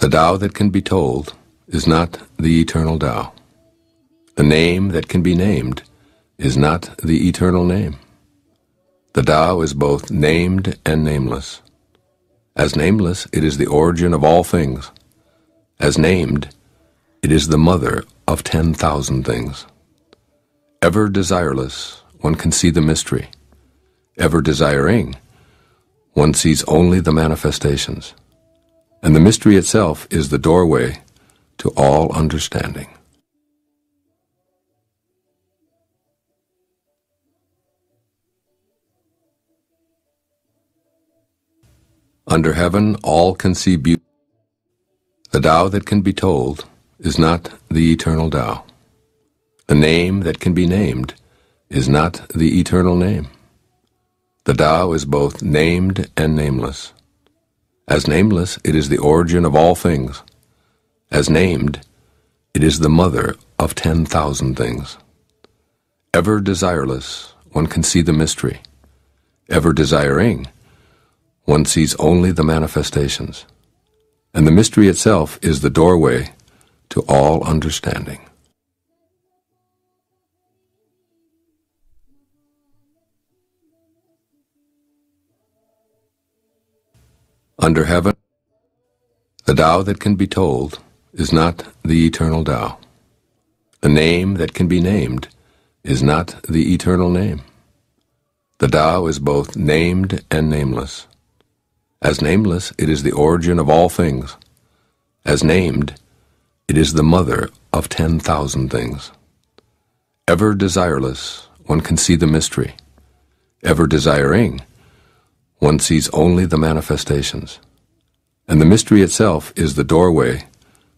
The Tao that can be told is not the eternal Tao. The name that can be named is not the eternal name. The Tao is both named and nameless. As nameless, it is the origin of all things. As named, it is the mother of 10,000 things. Ever desireless, one can see the mystery. Ever desiring, one sees only the manifestations. And the mystery itself is the doorway to all understanding. Under heaven, all can see beauty. The Tao that can be told is not the eternal Tao. The name that can be named is not the eternal name. The Tao is both named and nameless. As nameless, it is the origin of all things. As named, it is the mother of 10,000 things. Ever desireless, one can see the mystery. Ever desiring, one sees only the manifestations. And the mystery itself is the doorway to all understanding. Under heaven, the Tao that can be told is not the eternal Tao. The name that can be named is not the eternal name. The Tao is both named and nameless. As nameless, it is the origin of all things. As named, it is the mother of 10,000 things. Ever desireless, one can see the mystery. Ever desiring, one sees only the manifestations. And the mystery itself is the doorway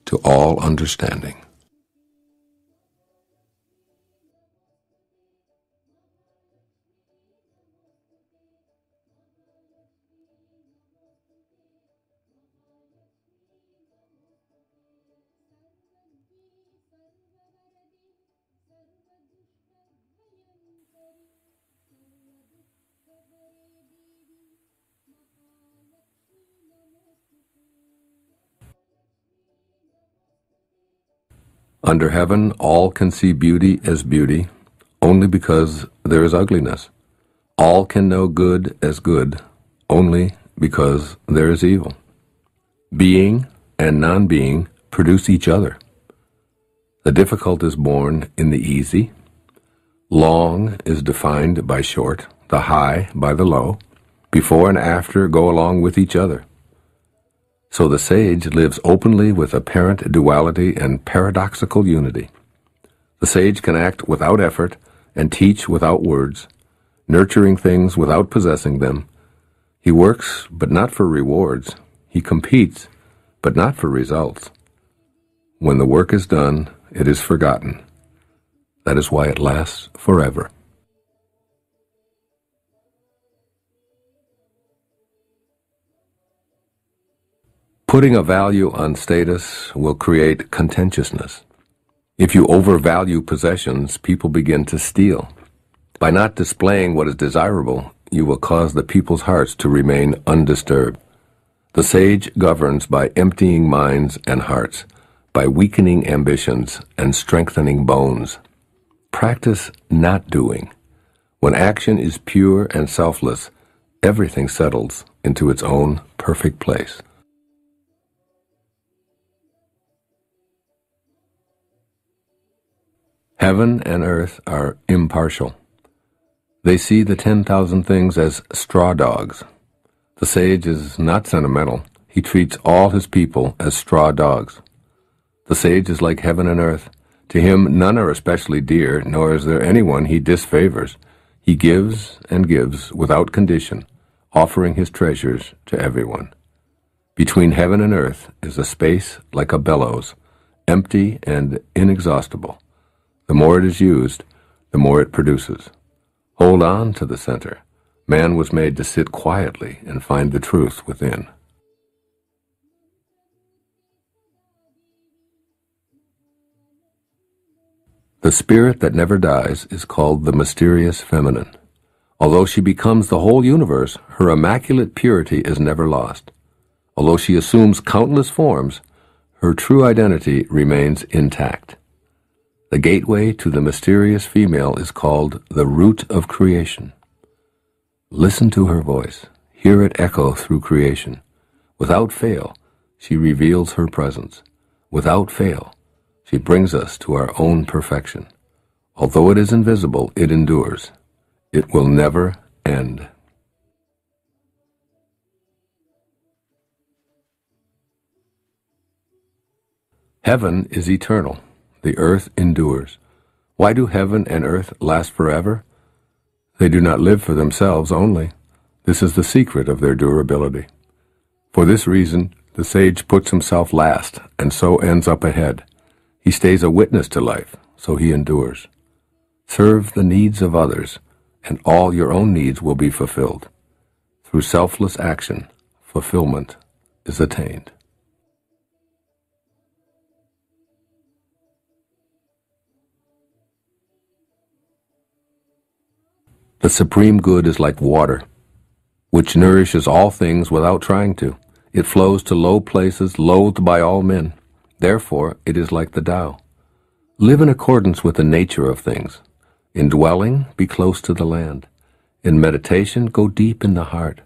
to all understanding. Under heaven, all can see beauty as beauty, only because there is ugliness. All can know good as good, only because there is evil. Being and non-being produce each other. The difficult is born in the easy. Long is defined by short, the high by the low. Before and after go along with each other. So the sage lives openly with apparent duality and paradoxical unity. The sage can act without effort and teach without words, nurturing things without possessing them. He works, but not for rewards. He competes, but not for results. When the work is done, it is forgotten. That is why it lasts forever. Putting a value on status will create contentiousness. If you overvalue possessions, people begin to steal. By not displaying what is desirable, you will cause the people's hearts to remain undisturbed. The sage governs by emptying minds and hearts, by weakening ambitions and strengthening bones. Practice not doing. When action is pure and selfless, everything settles into its own perfect place. Heaven and earth are impartial. They see the 10,000 things as straw dogs. The sage is not sentimental. He treats all his people as straw dogs. The sage is like heaven and earth. To him none are especially dear, nor is there anyone he disfavors. He gives and gives without condition, offering his treasures to everyone. Between heaven and earth is a space like a bellows, empty and inexhaustible. The more it is used, the more it produces. Hold on to the center. Man was made to sit quietly and find the truth within. The spirit that never dies is called the mysterious feminine. Although she becomes the whole universe, her immaculate purity is never lost. Although she assumes countless forms, her true identity remains intact. The gateway to the mysterious female is called the root of creation. Listen to her voice. Hear it echo through creation. Without fail, she reveals her presence. Without fail, she brings us to our own perfection. Although it is invisible, it endures. It will never end. Heaven is eternal. The earth endures. Why do heaven and earth last forever? They do not live for themselves only. This is the secret of their durability. For this reason, the sage puts himself last and so ends up ahead. He stays a witness to life, so he endures. Serve the needs of others, and all your own needs will be fulfilled. Through selfless action, fulfillment is attained. The supreme good is like water, which nourishes all things without trying to. It flows to low places, loathed by all men. Therefore, it is like the Tao. Live in accordance with the nature of things. In dwelling, be close to the land. In meditation, go deep in the heart.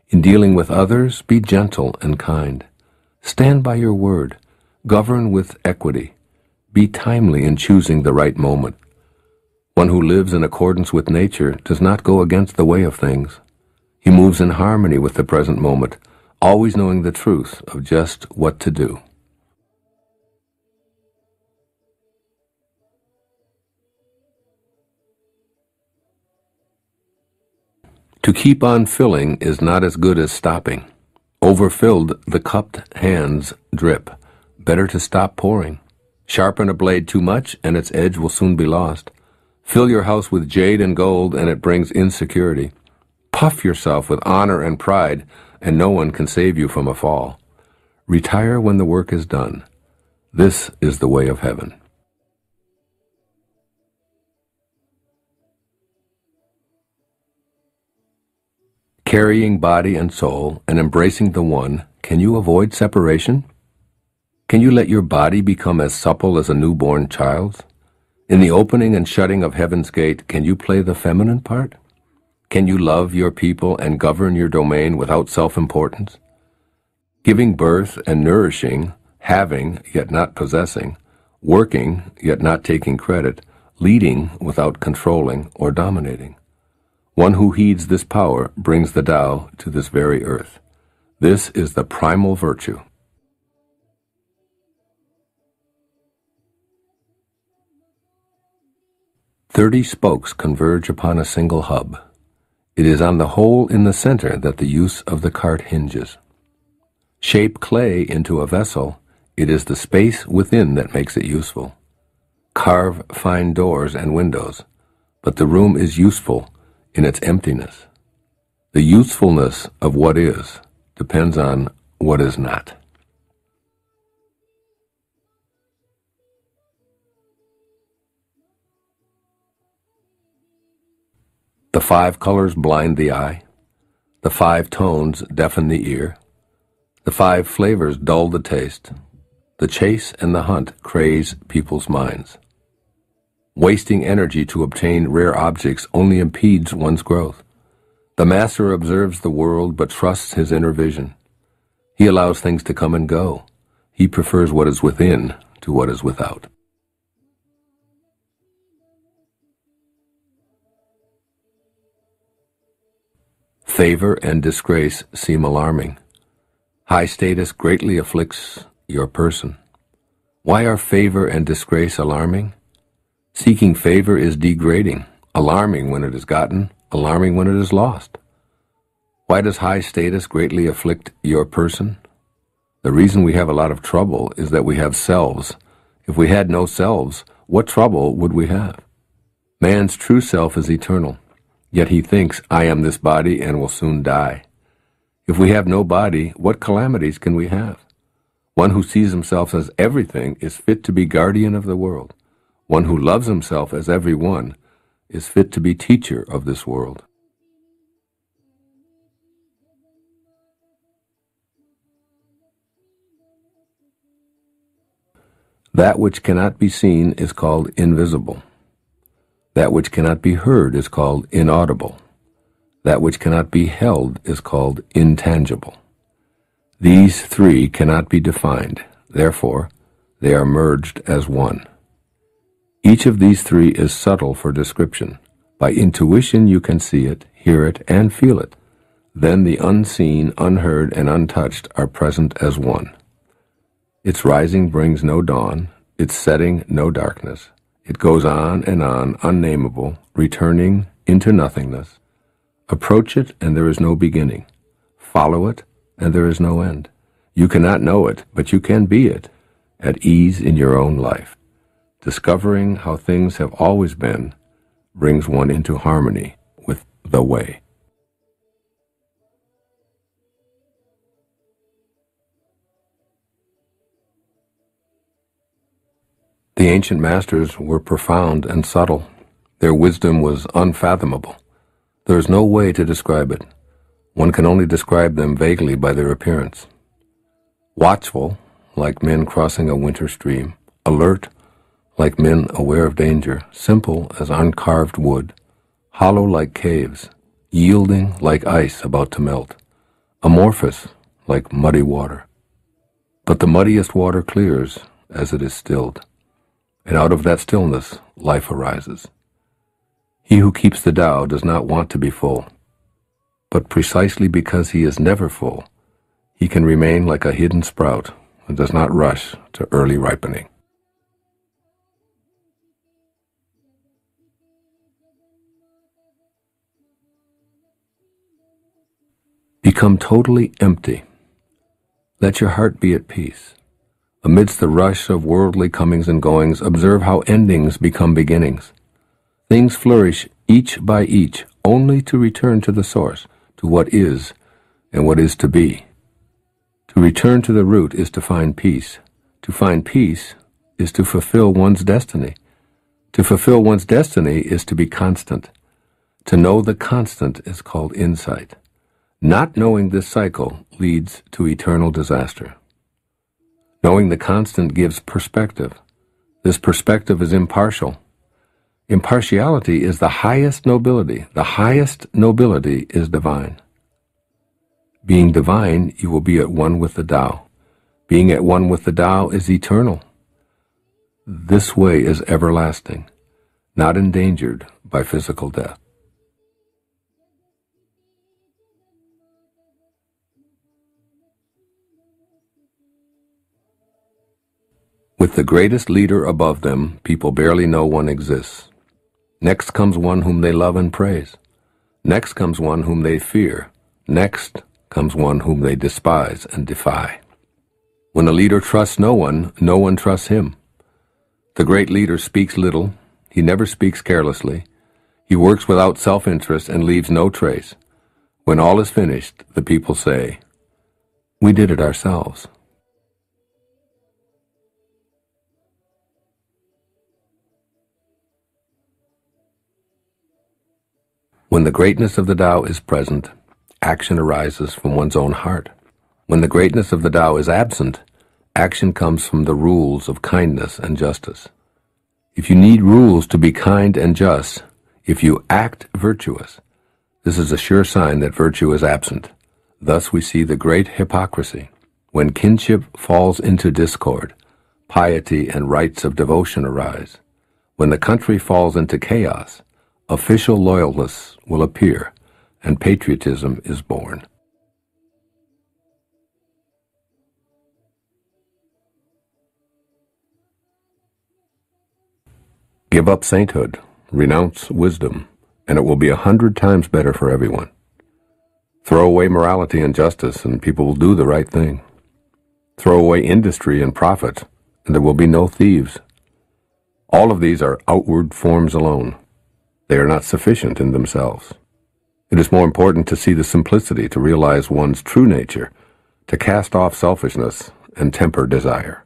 In dealing with others, be gentle and kind. Stand by your word. Govern with equity. Be timely in choosing the right moment. One who lives in accordance with nature does not go against the way of things. He moves in harmony with the present moment, always knowing the truth of just what to do. To keep on filling is not as good as stopping. Overfilled, the cupped hands drip. Better to stop pouring. Sharpen a blade too much, and its edge will soon be lost. Fill your house with jade and gold, and it brings insecurity. Puff yourself with honor and pride, and no one can save you from a fall. Retire when the work is done. This is the way of heaven. Carrying body and soul and embracing the one, can you avoid separation? Can you let your body become as supple as a newborn child's? In the opening and shutting of heaven's gate, can you play the feminine part? Can you love your people and govern your domain without self-importance? Giving birth and nourishing, having yet not possessing, working yet not taking credit, leading without controlling or dominating. One who heeds this power brings the Tao to this very earth. This is the primal virtue. "30 spokes converge upon a single hub. It is on the hole in the center that the use of the cart hinges. Shape clay into a vessel, it is the space within that makes it useful. Carve fine doors and windows, but the room is useful in its emptiness. The usefulness of what is depends on what is not." The 5 colors blind the eye. The 5 tones deafen the ear. The 5 flavors dull the taste. The chase and the hunt craze people's minds. Wasting energy to obtain rare objects only impedes one's growth. The master observes the world but trusts his inner vision. He allows things to come and go. He prefers what is within to what is without. Favor and disgrace seem alarming. High status greatly afflicts your person. Why are favor and disgrace alarming? Seeking favor is degrading, alarming when it is gotten, alarming when it is lost. Why does high status greatly afflict your person? The reason we have a lot of trouble is that we have selves. If we had no selves, what trouble would we have? Man's true self is eternal. Yet he thinks, I am this body and will soon die. If we have no body, what calamities can we have? One who sees himself as everything is fit to be guardian of the world. One who loves himself as every one is fit to be teacher of this world. That which cannot be seen is called invisible. That which cannot be heard is called inaudible. That which cannot be held is called intangible. These three cannot be defined, therefore, they are merged as one. Each of these three is subtle for description. By intuition you can see it, hear it, and feel it. Then the unseen, unheard, and untouched are present as one. Its rising brings no dawn, its setting no darkness. It goes on, unnameable, returning into nothingness. Approach it, and there is no beginning. Follow it, and there is no end. You cannot know it, but you can be it, at ease in your own life. Discovering how things have always been brings one into harmony with the way. The ancient masters were profound and subtle. Their wisdom was unfathomable. There is no way to describe it. One can only describe them vaguely by their appearance. Watchful, like men crossing a winter stream. Alert, like men aware of danger. Simple as uncarved wood. Hollow like caves. Yielding like ice about to melt. Amorphous like muddy water. But the muddiest water clears as it is stilled. And out of that stillness, life arises. He who keeps the Tao does not want to be full. But precisely because he is never full, he can remain like a hidden sprout and does not rush to early ripening. Become totally empty. Let your heart be at peace. Amidst the rush of worldly comings and goings, observe how endings become beginnings. Things flourish each by each, only to return to the source, to what is and what is to be. To return to the root is to find peace. To find peace is to fulfill one's destiny. To fulfill one's destiny is to be constant. To know the constant is called insight. Not knowing this cycle leads to eternal disaster. Knowing the constant gives perspective. This perspective is impartial. Impartiality is the highest nobility. The highest nobility is divine. Being divine, you will be at one with the Tao. Being at one with the Tao is eternal. This way is everlasting, not endangered by physical death. With the greatest leader above them, people barely know one exists. Next comes one whom they love and praise. Next comes one whom they fear. Next comes one whom they despise and defy. When a leader trusts no one trusts him. The great leader speaks little. He never speaks carelessly. He works without self-interest and leaves no trace. When all is finished, the people say, "We did it ourselves." When the greatness of the Tao is present, action arises from one's own heart. When the greatness of the Tao is absent, action comes from the rules of kindness and justice. If you need rules to be kind and just, if you act virtuous, this is a sure sign that virtue is absent. Thus we see the great hypocrisy. When kinship falls into discord, piety and rites of devotion arise. When the country falls into chaos, official loyalists will appear, and patriotism is born. Give up sainthood, renounce wisdom, and it will be 100 times better for everyone. Throw away morality and justice, and people will do the right thing. Throw away industry and profit, and there will be no thieves. All of these are outward forms alone. They are not sufficient in themselves. It is more important to see the simplicity, to realize one's true nature, to cast off selfishness and temper desire.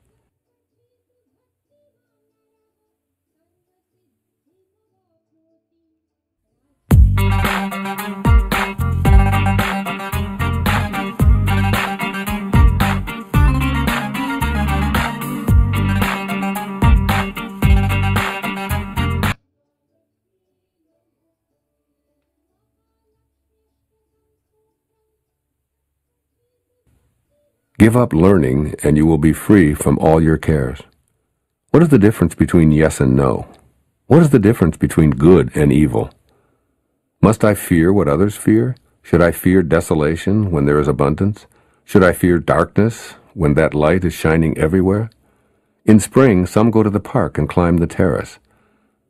Give up learning, and you will be free from all your cares. What is the difference between yes and no? What is the difference between good and evil? Must I fear what others fear? Should I fear desolation when there is abundance? Should I fear darkness when that light is shining everywhere? In spring, some go to the park and climb the terrace,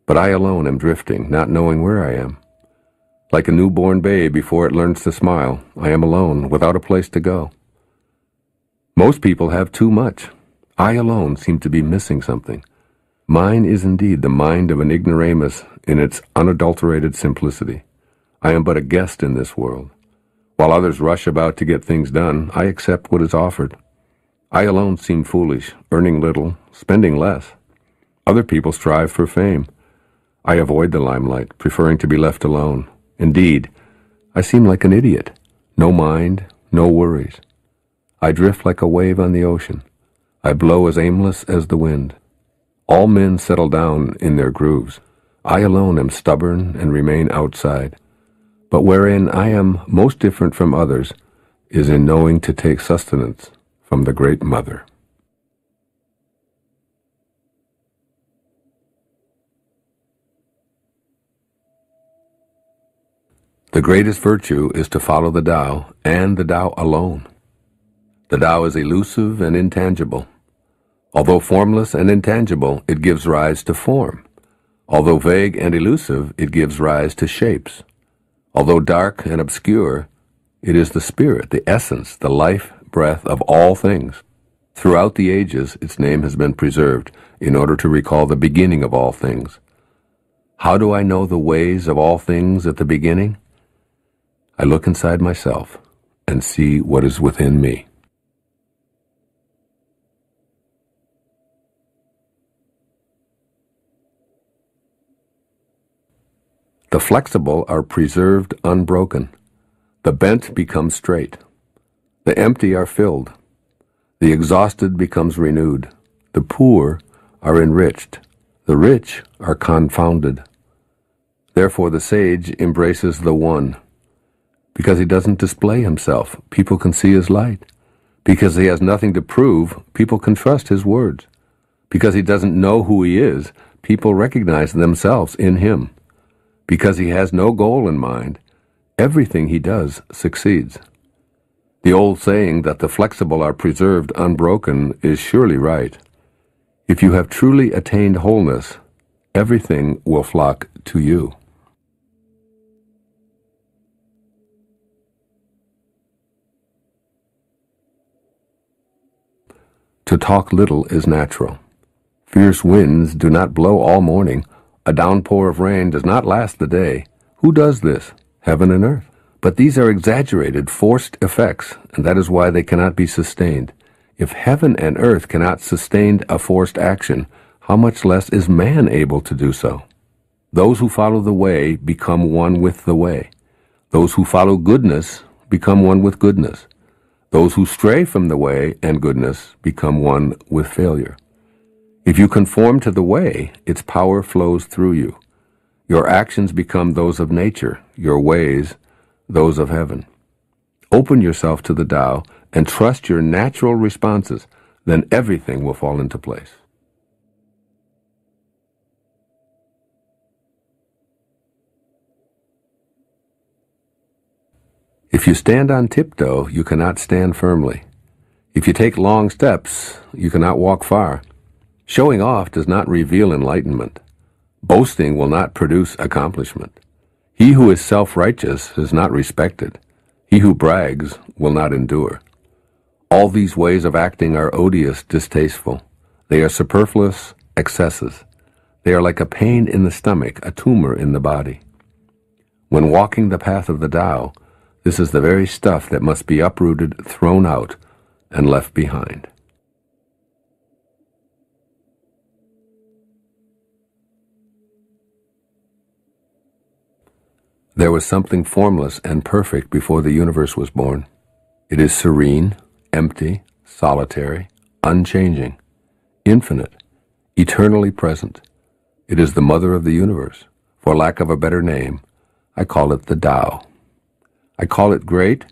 but I alone am drifting, not knowing where I am. Like a newborn babe before it learns to smile, I am alone, without a place to go. Most people have too much. I alone seem to be missing something. Mine is indeed the mind of an ignoramus in its unadulterated simplicity. I am but a guest in this world. While others rush about to get things done, I accept what is offered. I alone seem foolish, earning little, spending less. Other people strive for fame. I avoid the limelight, preferring to be left alone. Indeed, I seem like an idiot. No mind, no worries. I drift like a wave on the ocean. I blow as aimless as the wind. All men settle down in their grooves. I alone am stubborn and remain outside. But wherein I am most different from others is in knowing to take sustenance from the Great Mother. The greatest virtue is to follow the Tao, and the Tao alone. The Tao is elusive and intangible. Although formless and intangible, it gives rise to form. Although vague and elusive, it gives rise to shapes. Although dark and obscure, it is the spirit, the essence, the life breath of all things. Throughout the ages, its name has been preserved in order to recall the beginning of all things. How do I know the ways of all things at the beginning? I look inside myself and see what is within me. The flexible are preserved unbroken. The bent become straight. The empty are filled. The exhausted becomes renewed. The poor are enriched. The rich are confounded. Therefore the sage embraces the one. Because he doesn't display himself, people can see his light. Because he has nothing to prove, people can trust his words. Because he doesn't know who he is, people recognize themselves in him. Because he has no goal in mind, everything he does succeeds. The old saying that the flexible are preserved unbroken is surely right. If you have truly attained wholeness, everything will flock to you. To talk little is natural. Fierce winds do not blow all morning. A downpour of rain does not last the day. Who does this? Heaven and earth. But these are exaggerated, forced effects, and that is why they cannot be sustained. If heaven and earth cannot sustain a forced action, how much less is man able to do so? Those who follow the way become one with the way. Those who follow goodness become one with goodness. Those who stray from the way and goodness become one with failure. If you conform to the way, its power flows through you. Your actions become those of nature, your ways those of heaven. Open yourself to the Tao and trust your natural responses, then everything will fall into place. If you stand on tiptoe, you cannot stand firmly. If you take long steps, you cannot walk far. Showing off does not reveal enlightenment. Boasting will not produce accomplishment. He who is self-righteous is not respected. He who brags will not endure. All these ways of acting are odious, distasteful. They are superfluous excesses. They are like a pain in the stomach, a tumor in the body. When walking the path of the Tao, this is the very stuff that must be uprooted, thrown out, and left behind. There was something formless and perfect before the universe was born. It is serene, empty, solitary, unchanging, infinite, eternally present. It is the mother of the universe. For lack of a better name, I call it the Tao. I call it great.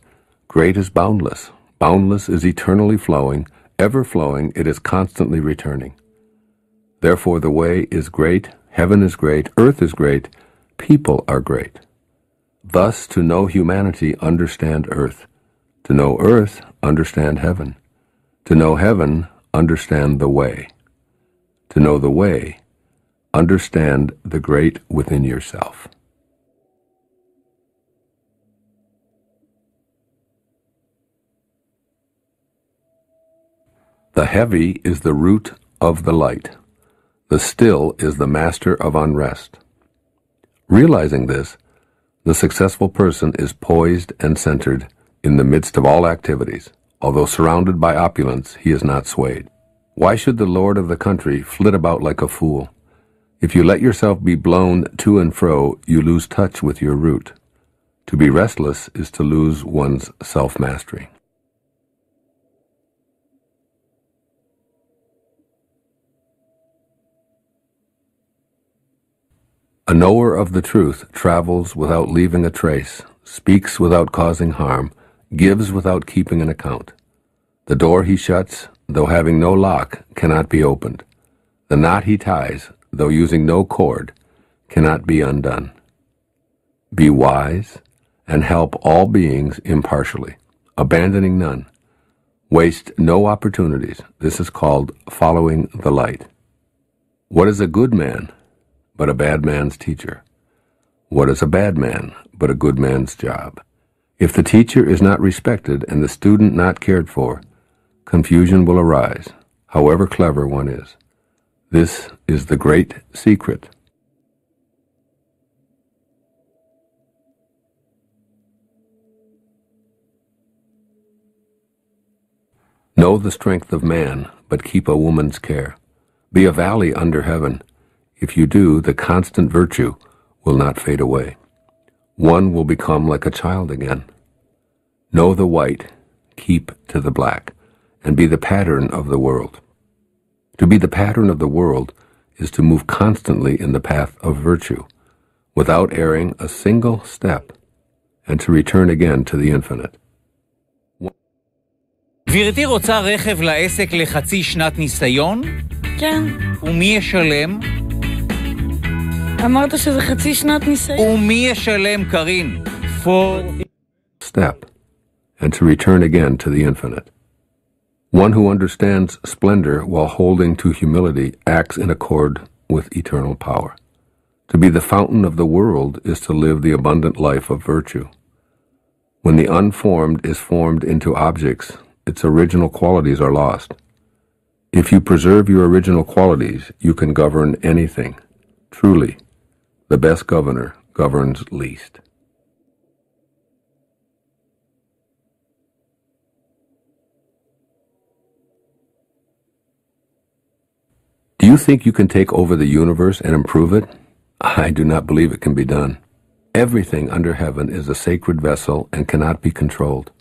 Great is boundless. Boundless is eternally flowing, ever flowing, it is constantly returning. Therefore the way is great, heaven is great, earth is great, people are great. Thus, to know humanity, understand earth. To know earth, understand heaven. To know heaven, understand the way. To know the way, understand the great within yourself. The heavy is the root of the light. The still is the master of unrest. Realizing this, the successful person is poised and centered in the midst of all activities. Although surrounded by opulence, he is not swayed. Why should the lord of the country flit about like a fool? If you let yourself be blown to and fro, you lose touch with your root. To be restless is to lose one's self-mastery. A knower of the truth travels without leaving a trace, speaks without causing harm, gives without keeping an account. The door he shuts, though having no lock, cannot be opened. The knot he ties, though using no cord, cannot be undone. Be wise, and help all beings impartially, abandoning none. Waste no opportunities. This is called following the light. What is a good man but a bad man's teacher? What is a bad man but a good man's job? If the teacher is not respected and the student not cared for, confusion will arise, however clever one is. This is the great secret. Know the strength of man, but keep a woman's care. Be a valley under heaven. If you do, the constant virtue will not fade away. One will become like a child again. Know the white, keep to the black, and be the pattern of the world. To be the pattern of the world is to move constantly in the path of virtue, without erring a single step, and to return again to the infinite. גברתי רוצה רכב לעסק לחצי שנת ניסיון? כן. ומי ישלם? אמרת שזה חצי שנת ניסיון. ומי ישלם, קרין? Step, and to return again to the infinite. One who understands splendor while holding to humility acts in accord with eternal power. To be the fountain of the world is to live the abundant life of virtue. When the unformed is formed into objects, its original qualities are lost. If you preserve your original qualities, you can govern anything. Truly, the best governor governs least. Do you think you can take over the universe and improve it? I do not believe it can be done. Everything under heaven is a sacred vessel and cannot be controlled.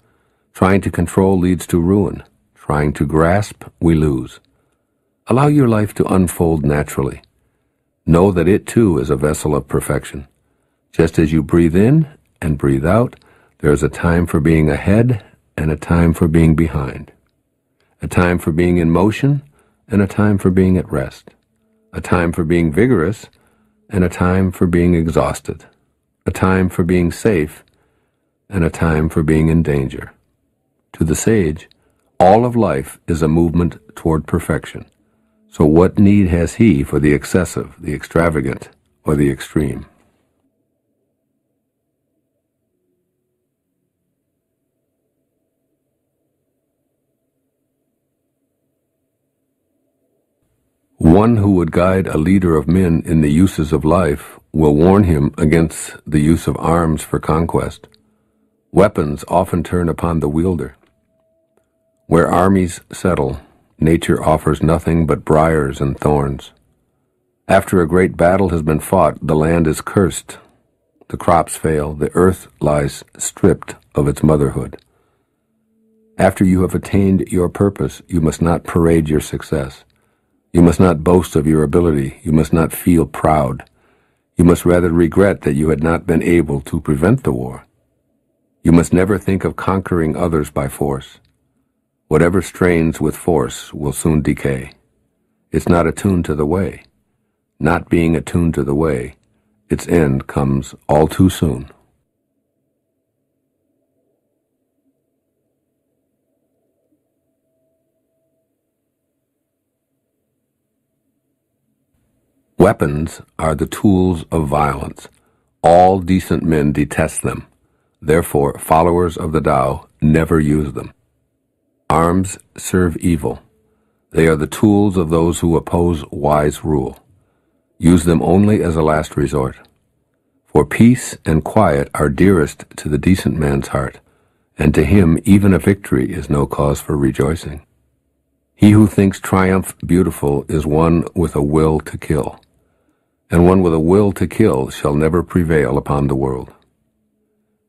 Trying to control leads to ruin. Trying to grasp, we lose. Allow your life to unfold naturally. Know that it too is a vessel of perfection. Just as you breathe in and breathe out, there is a time for being ahead and a time for being behind. A time for being in motion and a time for being at rest. A time for being vigorous and a time for being exhausted. A time for being safe and a time for being in danger. To the sage, all of life is a movement toward perfection. So what need has he for the excessive, the extravagant, or the extreme? One who would guide a leader of men in the uses of life will warn him against the use of arms for conquest. Weapons often turn upon the wielder. Where armies settle, nature offers nothing but briars and thorns. After a great battle has been fought, the land is cursed. The crops fail, the earth lies stripped of its motherhood. After you have attained your purpose, you must not parade your success. You must not boast of your ability. You must not feel proud. You must rather regret that you had not been able to prevent the war. You must never think of conquering others by force. Whatever strains with force will soon decay. It's not attuned to the way. Not being attuned to the way, its end comes all too soon. Weapons are the tools of violence. All decent men detest them. Therefore, followers of the Tao never use them. Arms serve evil. They are the tools of those who oppose wise rule. Use them only as a last resort. For peace and quiet are dearest to the decent man's heart, and to him even a victory is no cause for rejoicing. He who thinks triumph beautiful is one with a will to kill, and one with a will to kill shall never prevail upon the world.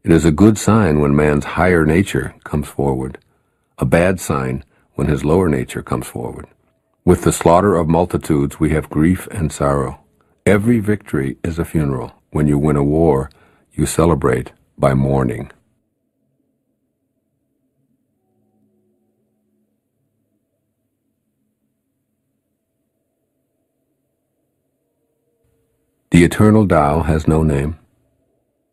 It is a good sign when man's higher nature comes forward, a bad sign when his lower nature comes forward. With the slaughter of multitudes we have grief and sorrow. Every victory is a funeral. When you win a war, you celebrate by mourning. The eternal Tao has no name.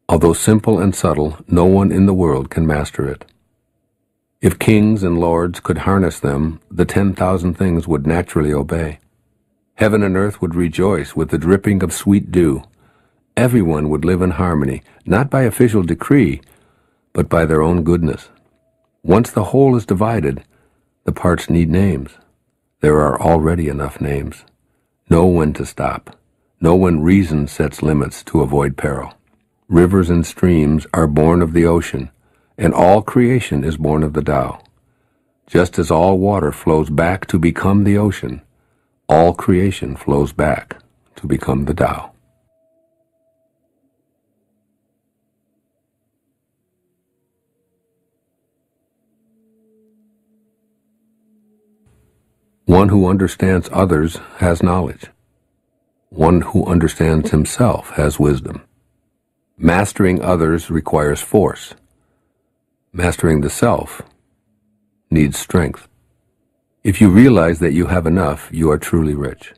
Although simple and subtle, no one in the world can master it. If kings and lords could harness them, the 10,000 things would naturally obey. Heaven and earth would rejoice with the dripping of sweet dew. Everyone would live in harmony, not by official decree, but by their own goodness. Once the whole is divided, the parts need names. There are already enough names. Know when to stop. Know when reason sets limits to avoid peril. Rivers and streams are born of the ocean, and all creation is born of the Tao. Just as all water flows back to become the ocean, all creation flows back to become the Tao. One who understands others has knowledge. One who understands himself has wisdom. Mastering others requires force. Mastering the self needs strength. If you realize that you have enough, you are truly rich.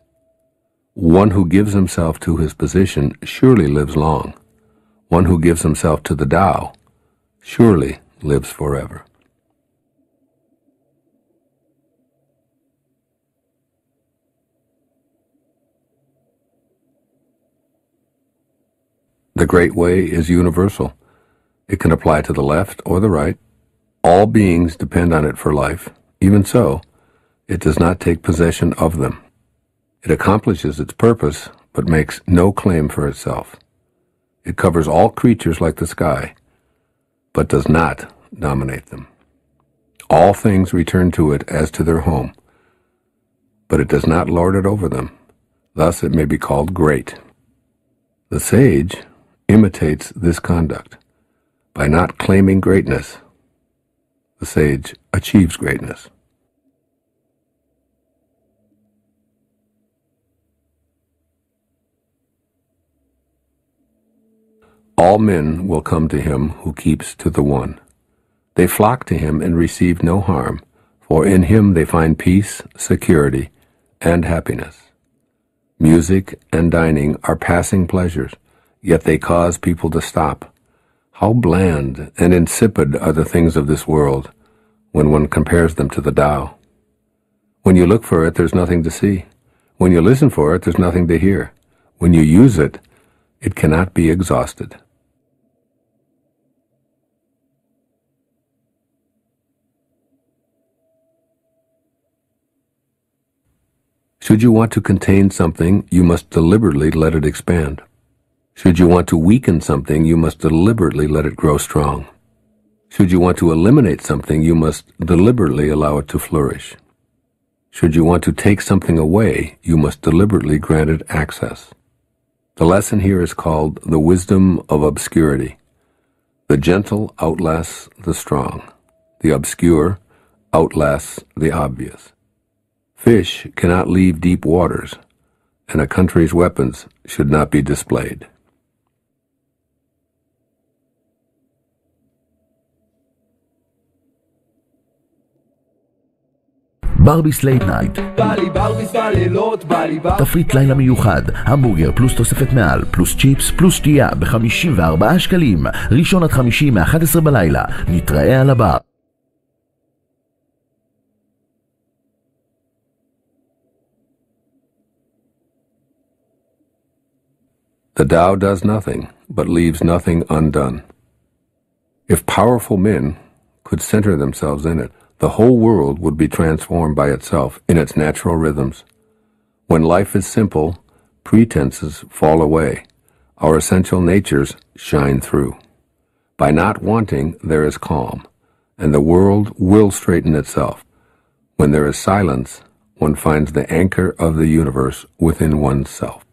One who gives himself to his position surely lives long. One who gives himself to the Tao surely lives forever. The Great Way is universal. It can apply to the left or the right. All beings depend on it for life. Even so, it does not take possession of them. It accomplishes its purpose, but makes no claim for itself. It covers all creatures like the sky, but does not dominate them. All things return to it as to their home, but it does not lord it over them. Thus it may be called great. The sage imitates this conduct. By not claiming greatness, the sage achieves greatness. All men will come to him who keeps to the one. They flock to him and receive no harm, for in him they find peace, security, and happiness. Music and dining are passing pleasures, yet they cause people to stop. How bland and insipid are the things of this world when one compares them to the Tao. When you look for it, there's nothing to see. When you listen for it, there's nothing to hear. When you use it, it cannot be exhausted. Should you want to contain something, you must deliberately let it expand. Should you want to weaken something, you must deliberately let it grow strong. Should you want to eliminate something, you must deliberately allow it to flourish. Should you want to take something away, you must deliberately grant it access. The lesson here is called the wisdom of obscurity. The gentle outlasts the strong. The obscure outlasts the obvious. Fish cannot leave deep waters, and a country's weapons should not be displayed. ברביס לייט נייט. בא לי ברביס בלילות, בא לי ברביס. תפריט לילה מיוחד, המבורגר פלוס תוספת מעל, פלוס צ'יפס, פלוס שתייה ב-54 שקלים. ראשון עד חמישי מ-11 בלילה. נתראה על הבר. The Tao does nothing, but leaves nothing undone. If powerful men could center themselves in it, the whole world would be transformed by itself in its natural rhythms. When life is simple, pretenses fall away. Our essential natures shine through. By not wanting, there is calm, and the world will straighten itself. When there is silence, one finds the anchor of the universe within oneself.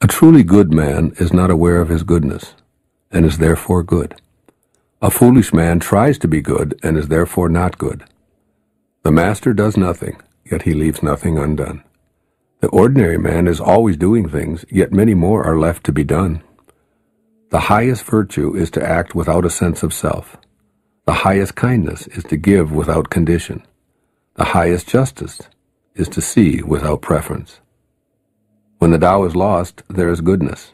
A truly good man is not aware of his goodness, and is therefore good. A foolish man tries to be good, and is therefore not good. The master does nothing, yet he leaves nothing undone. The ordinary man is always doing things, yet many more are left to be done. The highest virtue is to act without a sense of self. The highest kindness is to give without condition. The highest justice is to see without preference. When the Tao is lost, there is goodness.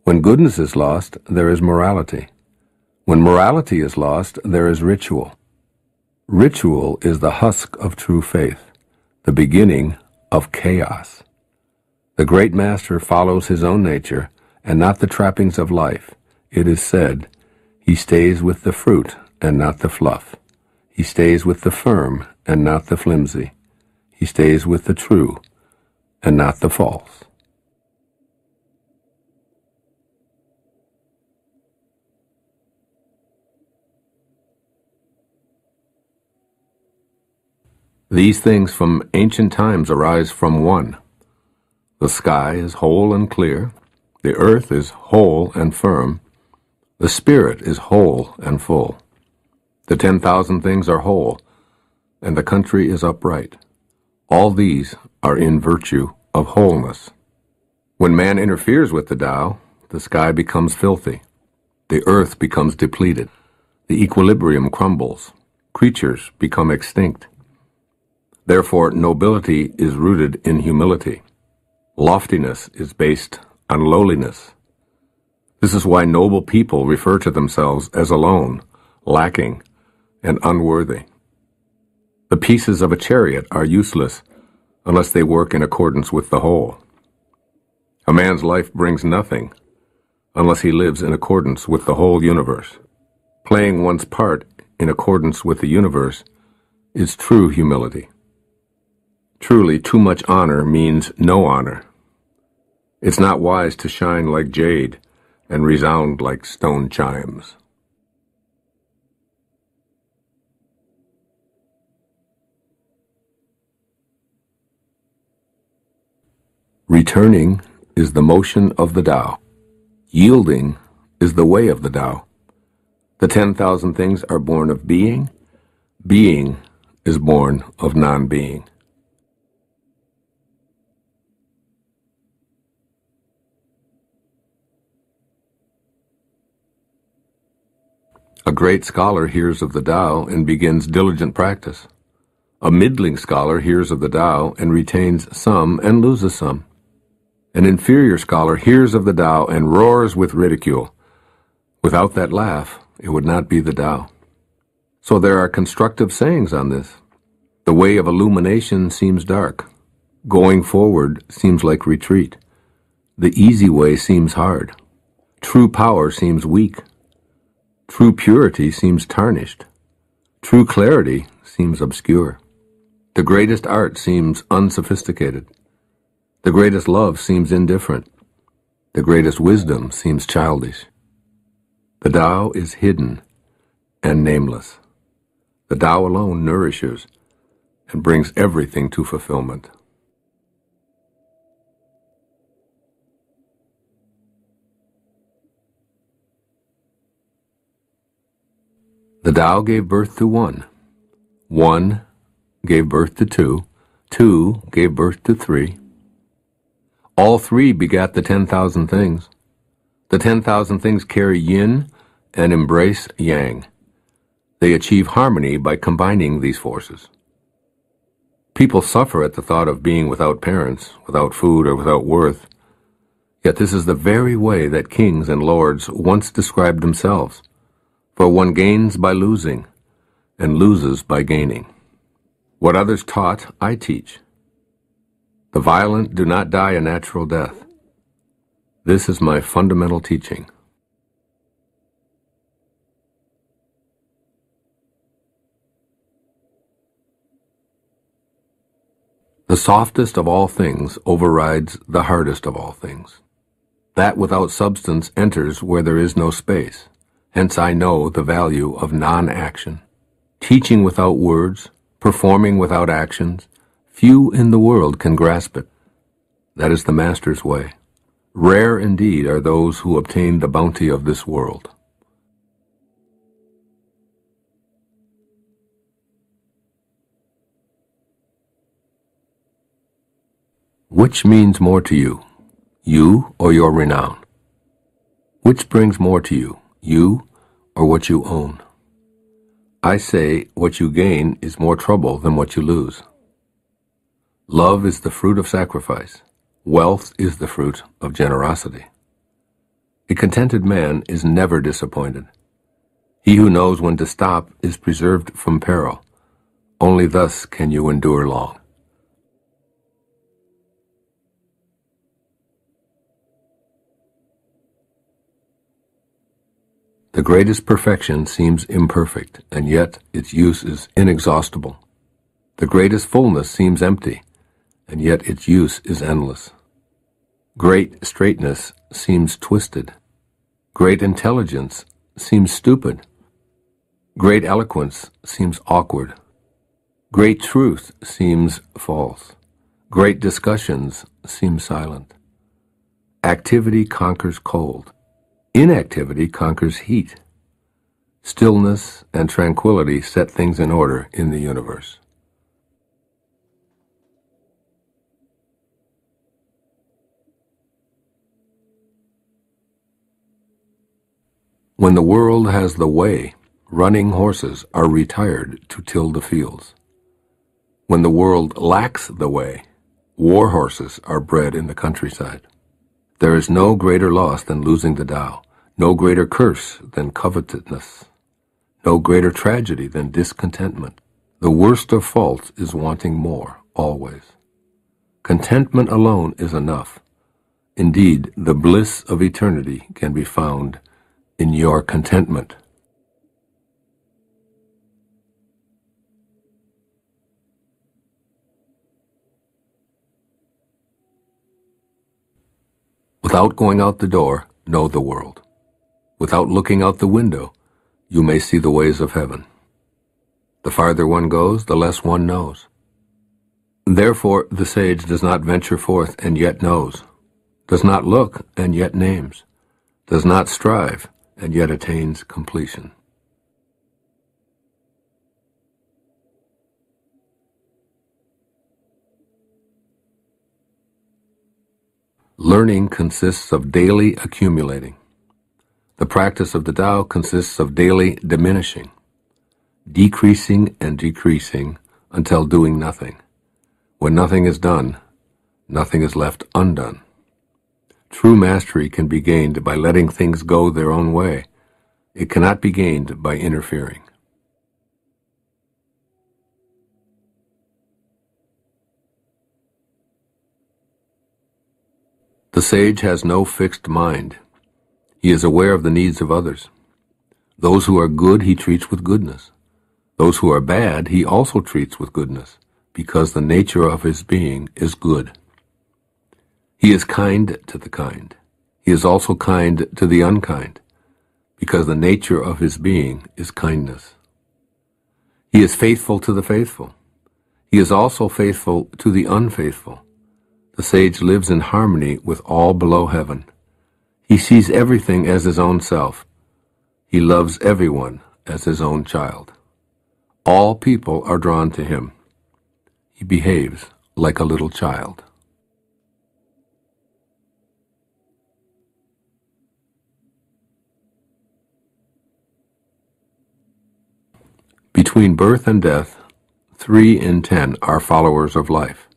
When goodness is lost, there is morality. When morality is lost, there is ritual. Ritual is the husk of true faith, the beginning of chaos. The great master follows his own nature and not the trappings of life. It is said, he stays with the fruit and not the fluff. He stays with the firm and not the flimsy. He stays with the true and not the false. These things from ancient times arise from one. The sky is whole and clear, the earth is whole and firm, the spirit is whole and full. The 10,000 things are whole, and the country is upright. All these are in virtue of wholeness. When man interferes with the Tao, the sky becomes filthy, the earth becomes depleted, the equilibrium crumbles, creatures become extinct. Therefore, nobility is rooted in humility. Loftiness is based on lowliness. This is why noble people refer to themselves as alone, lacking, and unworthy. The pieces of a chariot are useless unless they work in accordance with the whole. A man's life brings nothing unless he lives in accordance with the whole universe. Playing one's part in accordance with the universe is true humility. Truly, too much honor means no honor. It's not wise to shine like jade and resound like stone chimes. Returning is the motion of the Tao. Yielding is the way of the Tao. The 10,000 things are born of being. Being is born of non-being. A great scholar hears of the Tao and begins diligent practice. A middling scholar hears of the Tao and retains some and loses some. An inferior scholar hears of the Tao and roars with ridicule. Without that laugh, it would not be the Tao. So there are constructive sayings on this. The way of illumination seems dark. Going forward seems like retreat. The easy way seems hard. True power seems weak. True purity seems tarnished. True clarity seems obscure. The greatest art seems unsophisticated. The greatest love seems indifferent. The greatest wisdom seems childish. The Tao is hidden and nameless. The Tao alone nourishes and brings everything to fulfillment. The Tao gave birth to one. One gave birth to two. Two gave birth to three. All three begat the 10,000 things. The 10,000 things carry yin and embrace yang. They achieve harmony by combining these forces. People suffer at the thought of being without parents, without food, or without worth. Yet this is the very way that kings and lords once described themselves. For one gains by losing, and loses by gaining. What others taught, I teach. The violent do not die a natural death. This is my fundamental teaching. The softest of all things overrides the hardest of all things. That without substance enters where there is no space. Hence I know the value of non-action. Teaching without words, performing without actions, few in the world can grasp it. That is the Master's way. Rare indeed are those who obtain the bounty of this world. Which means more to you, you or your renown? Which brings more to you, you or what you own? I say what you gain is more trouble than what you lose. Love is the fruit of sacrifice. Wealth is the fruit of generosity. A contented man is never disappointed. He who knows when to stop is preserved from peril. Only thus can you endure long. The greatest perfection seems imperfect, and yet its use is inexhaustible. The greatest fullness seems empty, and yet its use is endless. Great straightness seems twisted. Great intelligence seems stupid. Great eloquence seems awkward. Great truth seems false. Great discussions seem silent. Activity conquers cold. Inactivity conquers heat. Stillness and tranquility set things in order in the universe. When the world has the way, running horses are retired to till the fields. When the world lacks the way, war horses are bred in the countryside. There is no greater loss than losing the Tao, no greater curse than covetousness, no greater tragedy than discontentment. The worst of faults is wanting more, always. Contentment alone is enough. Indeed, the bliss of eternity can be found in your contentment. Without going out the door, know the world. Without looking out the window, you may see the ways of heaven. The farther one goes, the less one knows. Therefore, the sage does not venture forth and yet knows, does not look and yet names, does not strive and yet attains completion. Learning consists of daily accumulating. The practice of the Tao consists of daily diminishing, decreasing and decreasing until doing nothing. When nothing is done, nothing is left undone. True mastery can be gained by letting things go their own way. It cannot be gained by interfering. The sage has no fixed mind. He is aware of the needs of others. Those who are good he treats with goodness. Those who are bad he also treats with goodness, because the nature of his being is good. He is kind to the kind. He is also kind to the unkind, because the nature of his being is kindness. He is faithful to the faithful. He is also faithful to the unfaithful. The sage lives in harmony with all below heaven. He sees everything as his own self. He loves everyone as his own child. All people are drawn to him. He behaves like a little child. Between birth and death, 3 in 10 are followers of life.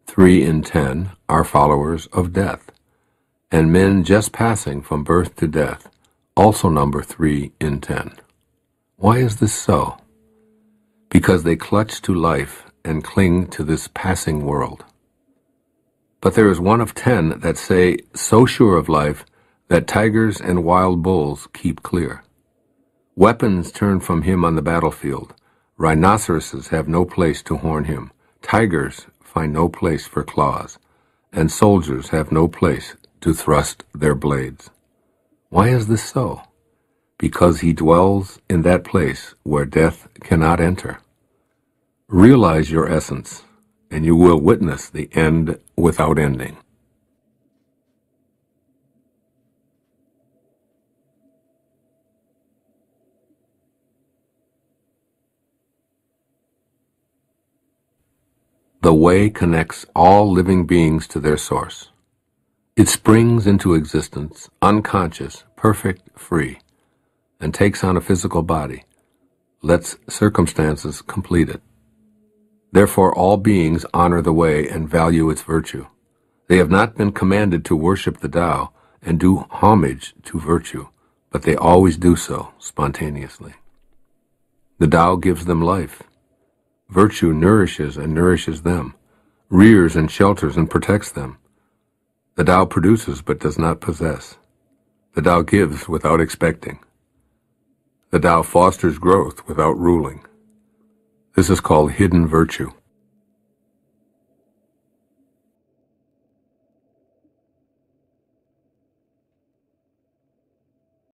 3 in 10 are followers of death. And men just passing from birth to death also number 3 in 10. Why is this so? Because they clutch to life and cling to this passing world. But there is one of 10 that say, so sure of life, that tigers and wild bulls keep clear. Weapons turn from him on the battlefield. Rhinoceroses have no place to horn him. Tigers find no place for claws. And soldiers have no place to thrust their blades. Why is this so? Because he dwells in that place where death cannot enter. Realize your essence, and you will witness the end without ending. The way connects all living beings to their source. It springs into existence, unconscious, perfect, free, and takes on a physical body, lets circumstances complete it. Therefore all beings honor the way and value its virtue. They have not been commanded to worship the Tao and do homage to virtue, but they always do so spontaneously. The Tao gives them life. Virtue nourishes and nourishes them, rears and shelters and protects them. The Tao produces but does not possess. The Tao gives without expecting. The Tao fosters growth without ruling. This is called hidden virtue.